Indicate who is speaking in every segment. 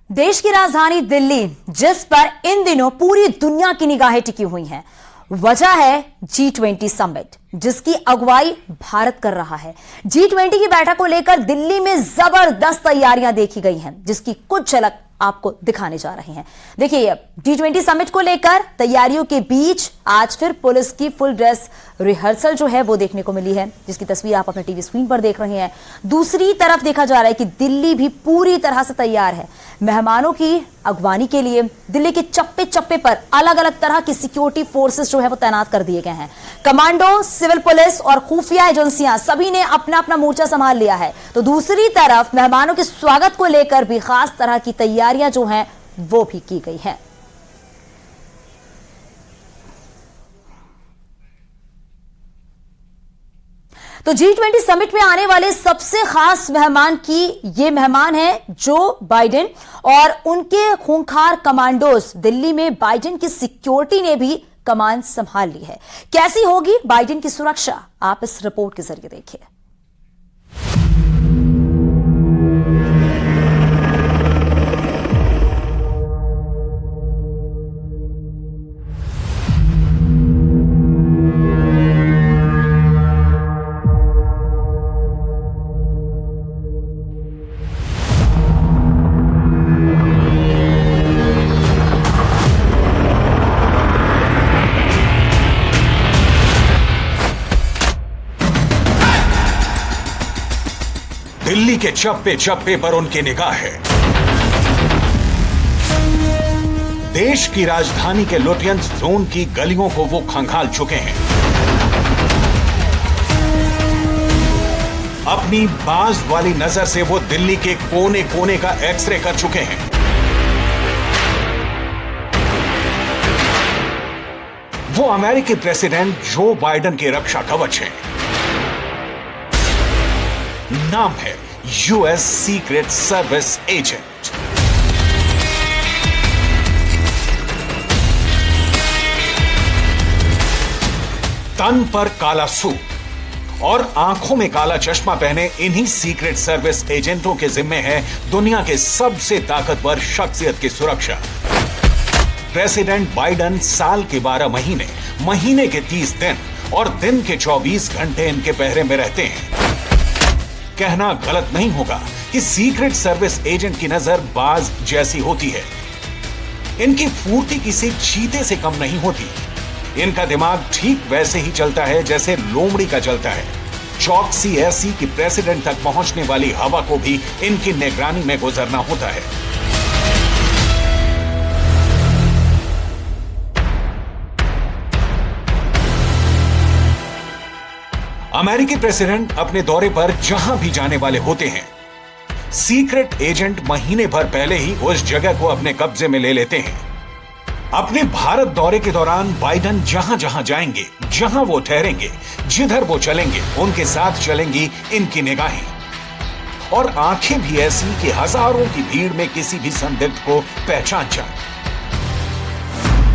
Speaker 1: देश की राजधानी दिल्ली, जिस पर इन दिनों पूरी दुनिया की निगाहें टिकी हुई हैं, वजह है G20 समिट, जिसकी अगुवाई भारत कर रहा है। G20 की बैठक को लेकर दिल्ली में जबरदस्त तैयारियां देखी गई हैं, जिसकी कुछ झलक आपको दिखाने जा रहे हैं। देखिए, G20 समिट को लेकर तैयारियों के बीच आज फिर पुलिस की फुल ड्रेस रिहर्सल जो है वो देखने को मिली है, जिसकी तस्वीर आप अपने टीवी स्क्रीन पर देख रहे हैं। दूसरी तरफ देखा जा रहा है कि दिल्ली भी पूरी तरह से तैयार है। मेहमानों की अगवानी के लिए दिल्ली के चप्पे चप्पे पर अलग अलग तरह की सिक्योरिटी फोर्सेस जो है वो तैनात कर दिए गए हैं। कमांडो, सिविल पुलिस और खुफिया एजेंसियां सभी ने अपना अपना मोर्चा संभाल लिया है। तो दूसरी तरफ मेहमानों के स्वागत को लेकर भी खास तरह की तैयारियां जो हैं वो भी की गई हैं। तो G20 समिट में आने वाले सबसे खास मेहमान हैं जो बाइडेन और उनके खूंखार कमांडोज। दिल्ली में बाइडेन की सिक्योरिटी ने भी कमान संभाल ली है। कैसी होगी बाइडेन की सुरक्षा, आप इस रिपोर्ट के जरिए देखिए।
Speaker 2: दिल्ली के चप्पे चप्पे पर उनकी निगाह है। देश की राजधानी के लुटियंस जोन की गलियों को वो खंगाल चुके हैं। अपनी बाज वाली नजर से वो दिल्ली के कोने कोने का एक्सरे कर चुके हैं। वो अमेरिकी प्रेसिडेंट जो बाइडेन के रक्षा कवच हैं। नाम है यूएस सीक्रेट सर्विस एजेंट। तन पर काला सूट और आंखों में काला चश्मा पहने इन्हीं सीक्रेट सर्विस एजेंटों के जिम्मे है दुनिया के सबसे ताकतवर शख्सियत की सुरक्षा। प्रेसिडेंट बाइडेन साल के 12 महीने, महीने के 30 दिन और दिन के 24 घंटे इनके पहरे में रहते हैं। कहना गलत नहीं होगा कि सीक्रेट सर्विस एजेंट की नजर बाज जैसी होती है। इनकी फुर्ती किसी चीते से कम नहीं होती। इनका दिमाग ठीक वैसे ही चलता है जैसे लोमड़ी का चलता है। चौकसी ऐसी कि प्रेसिडेंट तक पहुंचने वाली हवा को भी इनकी निगरानी में गुजरना होता है। अमेरिकी प्रेसिडेंट अपने दौरे पर जहां भी जाने वाले होते हैं, सीक्रेट एजेंट महीने भर पहले ही उस जगह को अपने कब्जे में ले लेते हैं। अपने भारत दौरे के दौरान बाइडेन जहां जहां जाएंगे, जहां वो ठहरेंगे, जिधर वो चलेंगे, उनके साथ चलेंगी इनकी निगाहें और आंखें भी ऐसी कि हजारों की भीड़ में किसी भी संदिग्ध को पहचान जाए।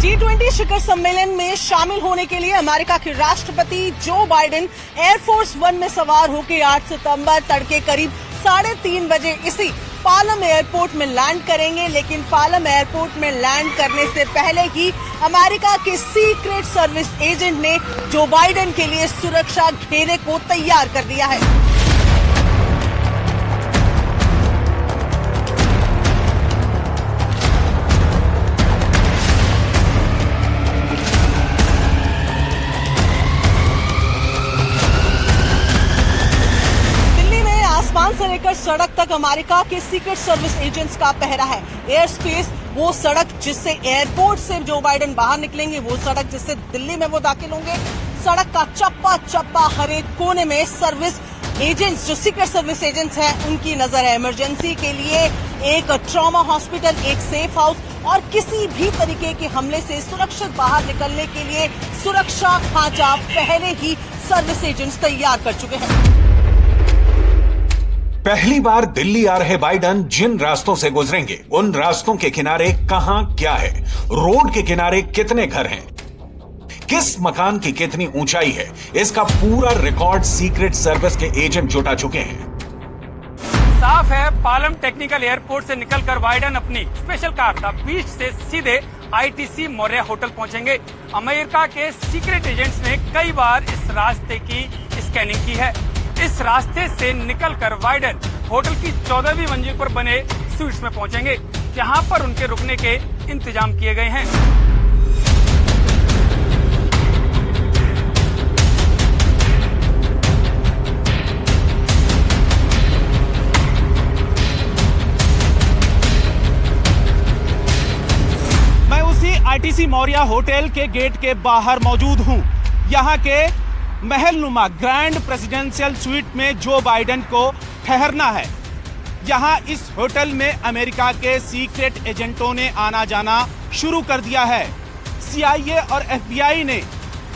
Speaker 3: G20 शिखर सम्मेलन में शामिल होने के लिए अमेरिका के राष्ट्रपति जो बाइडेन एयरफोर्स 1 में सवार होकर 8 सितंबर तड़के करीब 3:30 बजे इसी पालम एयरपोर्ट में लैंड करेंगे। लेकिन पालम एयरपोर्ट में लैंड करने से पहले ही अमेरिका के सीक्रेट सर्विस एजेंट ने जो बाइडेन के लिए सुरक्षा घेरे को तैयार कर दिया है। से लेकर सड़क तक अमेरिका के सीक्रेट सर्विस एजेंट्स का पहरा है। एयर स्पेस वो सड़क जिससे एयरपोर्ट से जो बाइडेन बाहर निकलेंगे, वो सड़क जिससे दिल्ली में वो दाखिल होंगे, सड़क का चप्पा चप्पा हर एक कोने में सर्विस एजेंट्स, जो सीक्रेट सर्विस एजेंट्स हैं, उनकी नजर है। इमरजेंसी के लिए एक ट्रॉमा हॉस्पिटल, एक सेफ हाउस और किसी भी तरीके के हमले से सुरक्षित बाहर निकलने के लिए सुरक्षा खांचा पहले ही सर्विस एजेंट्स तैयार कर चुके हैं।
Speaker 2: पहली बार दिल्ली आ रहे बाइडेन जिन रास्तों से गुजरेंगे, उन रास्तों के किनारे कहां क्या है, रोड के किनारे कितने घर हैं, किस मकान की कितनी ऊंचाई है, इसका पूरा रिकॉर्ड सीक्रेट सर्विस के एजेंट जुटा चुके हैं।
Speaker 4: साफ है, पालम टेक्निकल एयरपोर्ट से निकलकर बाइडेन अपनी स्पेशल कार द बीच से सीधे आईटीसी मौर्या होटल पहुंचेंगे। अमेरिका के सीक्रेट एजेंट्स ने कई बार इस रास्ते की स्कैनिंग की है। इस रास्ते से निकलकर बाइडेन होटल की 14वीं मंजिल पर बने स्वीट्स में पहुंचेंगे, जहां पर उनके रुकने के इंतजाम किए गए हैं।
Speaker 5: आईटीसी मौर्या होटल के गेट के बाहर मौजूद हूं। यहां के महलनुमा ग्रैंड प्रेसिडेंशियल स्वीट में जो बाइडेन को ठहरना है। यहां इस होटल में अमेरिका के सीक्रेट एजेंटों ने आना जाना शुरू कर दिया है। सीआईए और एफबीआई ने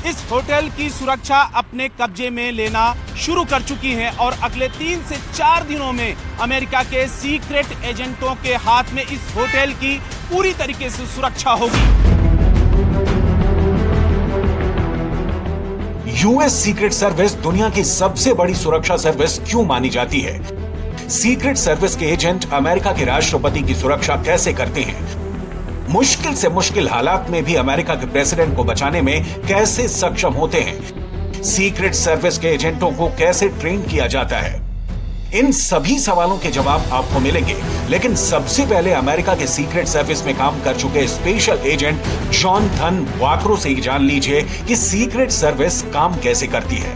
Speaker 5: इस होटल की सुरक्षा अपने कब्जे में लेना शुरू कर चुकी है और अगले 3 से 4 दिनों में अमेरिका के सीक्रेट एजेंटों के हाथ में इस होटल की पूरी तरीके से सुरक्षा होगी।
Speaker 2: यूएस सीक्रेट सर्विस दुनिया की सबसे बड़ी सुरक्षा सर्विस क्यों मानी जाती है? सीक्रेट सर्विस के एजेंट अमेरिका के राष्ट्रपति की सुरक्षा कैसे करते हैं? मुश्किल से मुश्किल हालात में भी अमेरिका के प्रेसिडेंट को बचाने में कैसे सक्षम होते हैं? सीक्रेट सर्विस के एजेंटों को कैसे ट्रेन किया जाता है? इन सभी सवालों के जवाब आपको मिलेंगे, लेकिन सबसे पहले अमेरिका के सीक्रेट सर्विस में काम कर चुके स्पेशल एजेंट जॉनथन वाक्रो से ही जान लीजिए कि सीक्रेट सर्विस काम कैसे करती है।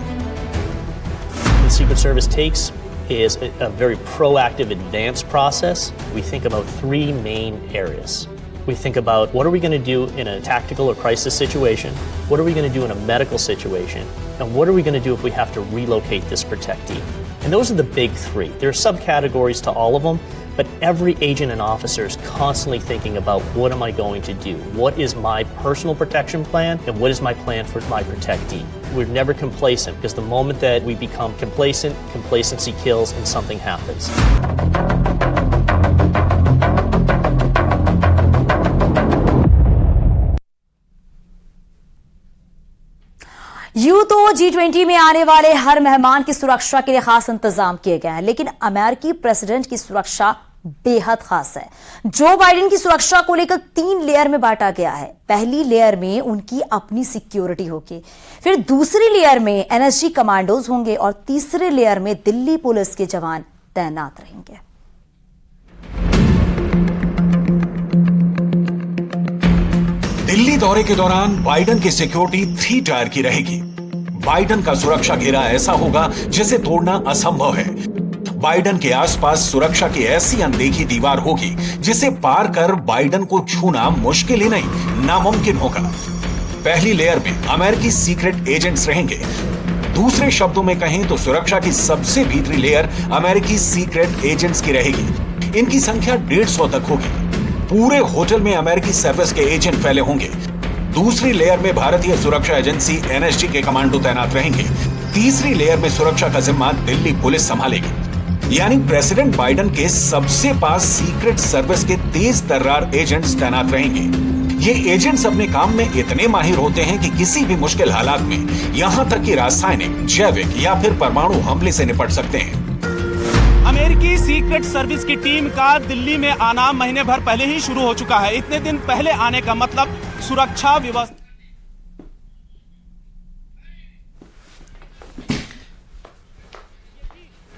Speaker 6: The Secret Service takes is a very proactive, advanced process. We think about 3 main areas. We think about what are we going to do in a tactical or crisis situation, what are we going to do in a medical situation, and what are we going to do if we have to relocate this protectee. And those are the big 3. There are subcategories to all of them, but every agent and officer is constantly thinking about what am I going to do, what is my personal protection plan, and what is my plan for my protectee. We're never complacent, because the moment that we become complacent, complacency kills and something happens.
Speaker 1: यूं तो G20 में आने वाले हर मेहमान की सुरक्षा के लिए खास इंतजाम किए गए हैं, लेकिन अमेरिकी प्रेसिडेंट की सुरक्षा बेहद खास है। जो बाइडेन की सुरक्षा को लेकर 3 लेयर में बांटा गया है। पहली लेयर में उनकी अपनी सिक्योरिटी होगी, फिर दूसरी लेयर में एनएसजी कमांडोज होंगे और तीसरे लेयर में दिल्ली पुलिस के जवान तैनात रहेंगे।
Speaker 2: दिल्ली दौरे के दौरान बाइडेन की सिक्योरिटी 3 टायर की रहेगी। बाइडेन का सुरक्षा घेरा ऐसा होगा जिसे तोड़ना असंभव है। बाइडेन के आसपास सुरक्षा की ऐसी अनदेखी दीवार होगी जिसे पार कर बाइडेन को छूना मुश्किल ही नहीं, नामुमकिन होगा। पहली लेयर में अमेरिकी सीक्रेट एजेंट्स रहेंगे। दूसरे शब्दों में कहें तो सुरक्षा की सबसे भीतरी लेयर अमेरिकी सीक्रेट एजेंट्स की रहेगी। इनकी संख्या 150 तक होगी। पूरे होटल में अमेरिकी सर्विस के एजेंट फैले होंगे। दूसरी लेयर में भारतीय सुरक्षा एजेंसी एनएसजी के कमांडो तैनात रहेंगे। तीसरी लेयर में सुरक्षा का जिम्मा दिल्ली पुलिस संभालेगी। यानी प्रेसिडेंट बाइडेन के सबसे पास सीक्रेट सर्विस के तेज तर्रार एजेंट्स तैनात रहेंगे। ये एजेंट्स अपने काम में इतने माहिर होते हैं कि किसी भी मुश्किल हालात में यहां तक कि रासायनिक, जैविक या फिर परमाणु हमले से निपट सकते हैं।
Speaker 5: अमेरिकी सीक्रेट सर्विस की टीम का दिल्ली में आना महीने भर पहले ही शुरू हो चुका है। इतने दिन पहले आने का मतलब सुरक्षा व्यवस्था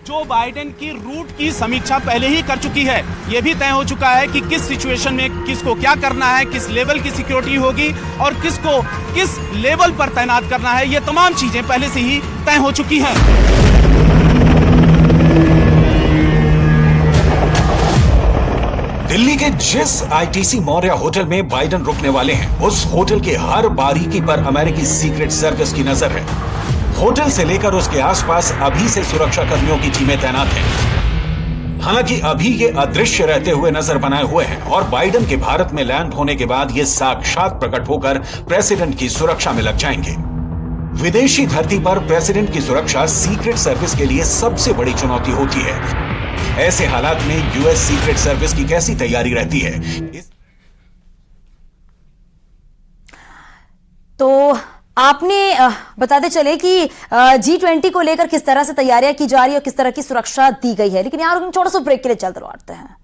Speaker 5: जो बाइडेन की रूट की समीक्षा पहले ही कर चुकी है। यह भी तय हो चुका है कि किस सिचुएशन में किसको क्या करना है, किस लेवल की सिक्योरिटी होगी और किसको किस लेवल पर तैनात करना है। ये तमाम चीजें पहले से ही तय हो चुकी हैं।
Speaker 2: दिल्ली के जिस आईटीसी मौर्या होटल में बाइडेन रुकने वाले हैं, उस होटल के हर बारीकी पर अमेरिकी सीक्रेट सर्विस की नजर है। होटल से लेकर उसके आसपास अभी से सुरक्षा कर्मियों की टीमें तैनात हैं। हालांकि अभी ये अदृश्य रहते हुए नजर बनाए हुए हैं और बाइडेन के भारत में लैंड होने के बाद ये साक्षात प्रकट होकर प्रेसिडेंट की सुरक्षा में लग जाएंगे। विदेशी धरती पर प्रेसिडेंट की सुरक्षा सीक्रेट सर्विस के लिए सबसे बड़ी चुनौती होती है। ऐसे हालात में यूएस सीक्रेट सर्विस की कैसी तैयारी रहती है?
Speaker 1: तो आपने बताते चले कि G20 को लेकर किस तरह से तैयारियां की जा रही है और किस तरह की सुरक्षा दी गई है, लेकिन यार छोटा सा ब्रेक के लिए चलते लौटते हैं।